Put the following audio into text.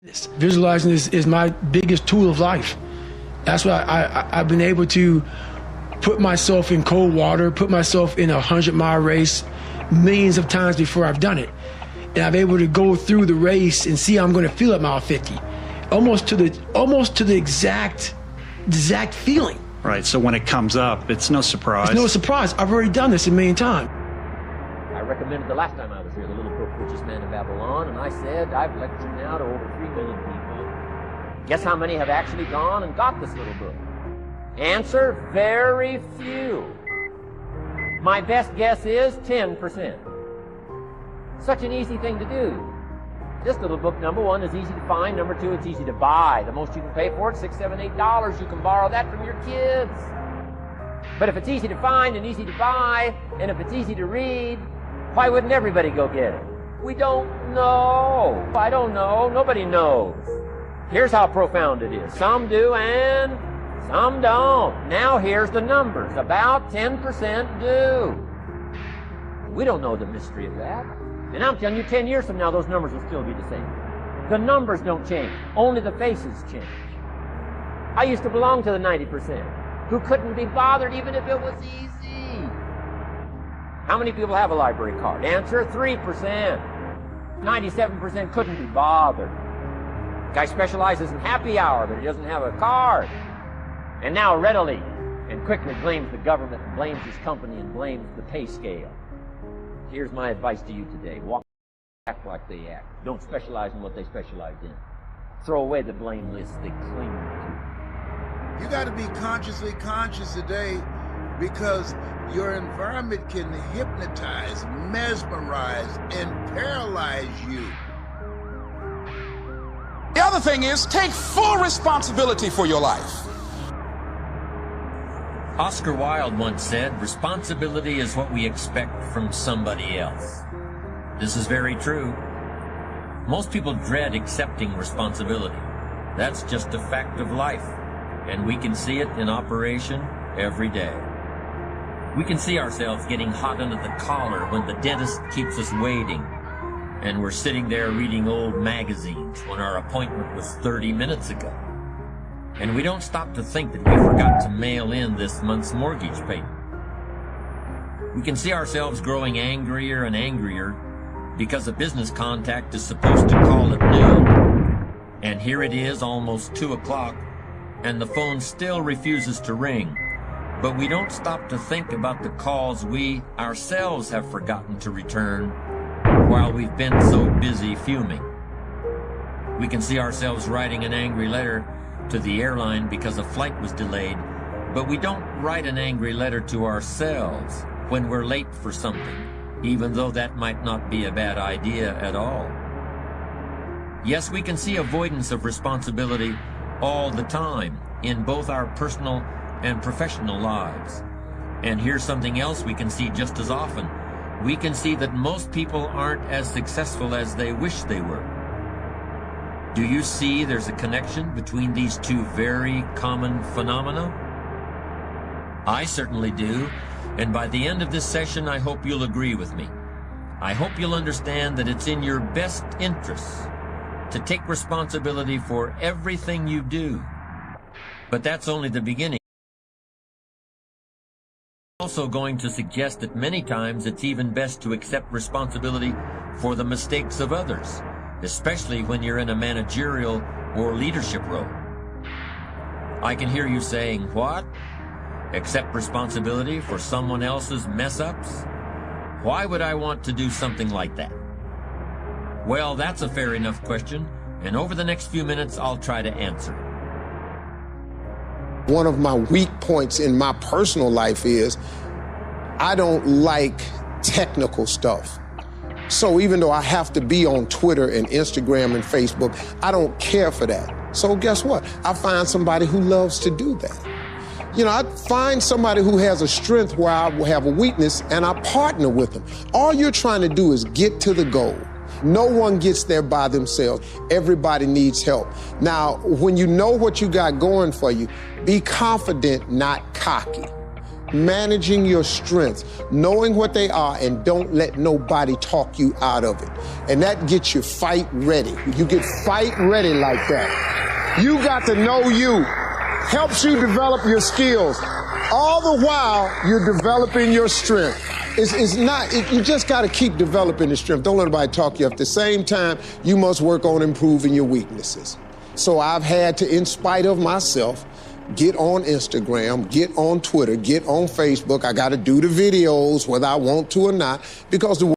Visualizing is my biggest tool of life. That's why I've been able to put myself in cold water, put myself in a 100-mile race millions of times before I've done it. And I'm able to go through the race and see how I'm going to feel at mile 50, almost to the exact feeling. Right, so when it comes up, it's no surprise. It's no surprise. I've already done this a million times. I recommended the last time I was here, the little book, Richest Man in Babylon, and I said I've lectured now to over 3 million people. Guess how many have actually gone and got this little book? Answer, very few. My best guess is 10%. Such an easy thing to do. This little book, number one, is easy to find. Number two, it's easy to buy. The most you can pay for it, $6, $7, $8. You can borrow that from your kids. But if it's easy to find and easy to buy, and if it's easy to read, why wouldn't everybody go get it? We don't know. I don't know. Nobody knows. Here's how profound it is. Some do and some don't. Now here's the numbers. About 10% do. We don't know the mystery of that. And I'm telling you, 10 years from now, those numbers will still be the same. The numbers don't change. Only the faces change. I used to belong to the 90% who couldn't be bothered even if it was easy. How many people have a library card? Answer, 3%. 97% couldn't be bothered. Guy specializes in happy hour, but he doesn't have a card. And now readily and quickly blames the government and blames his company and blames the pay scale. Here's my advice to you today. Act like they act. Don't specialize in what they specialize in. Throw away the blame list they cling to. You got to be consciously conscious today, because your environment can hypnotize, mesmerize, and paralyze you. The other thing is, take full responsibility for your life. Oscar Wilde once said, responsibility is what we expect from somebody else. This is very true. Most people dread accepting responsibility. That's just a fact of life, and we can see it in operation every day. We can see ourselves getting hot under the collar when the dentist keeps us waiting, and we're sitting there reading old magazines when our appointment was 30 minutes ago. And we don't stop to think that we forgot to mail in this month's mortgage payment. We can see ourselves growing angrier and angrier because a business contact is supposed to call at noon. And here it is, almost 2 o'clock, and the phone still refuses to ring. But we don't stop to think about the calls we ourselves have forgotten to return while we've been so busy fuming. We can see ourselves writing an angry letter to the airline because a flight was delayed, but we don't write an angry letter to ourselves when we're late for something, even though that might not be a bad idea at all. Yes, we can see avoidance of responsibility all the time in both our personal and professional lives. And here's something else we can see just as often. We can see that most people aren't as successful as they wish they were. Do you see there's a connection between these two very common phenomena? I certainly do, and by the end of this session, I hope you'll agree with me. I hope you'll understand that it's in your best interests to take responsibility for everything you do. But that's only the beginning. I'm also going to suggest that many times it's even best to accept responsibility for the mistakes of others, especially when you're in a managerial or leadership role. I can hear you saying, what? Accept responsibility for someone else's mess-ups? Why would I want to do something like that? Well, that's a fair enough question, and over the next few minutes, I'll try to answer it. One of my weak points in my personal life is I don't like technical stuff. So even though I have to be on Twitter and Instagram and Facebook, I don't care for that. So guess what? I find somebody who loves to do that. You know, I find somebody who has a strength where I have a weakness, and I partner with them. All you're trying to do is get to the goal. No one gets there by themselves. Everybody needs help. Now, when you know what you got going for you, be confident, not cocky. managing your strengths, knowing what they are, and don't let nobody talk you out of it. And that gets you fight ready. You get fight ready like that. You got to know you. Helps you develop your skills. All the while, you're developing your strength. You just got to keep developing the strength. Don't let anybody talk you up. At the same time, you must work on improving your weaknesses. So I've had to, in spite of myself, get on Instagram, get on Twitter, get on Facebook. I got to do the videos whether I want to or not, because the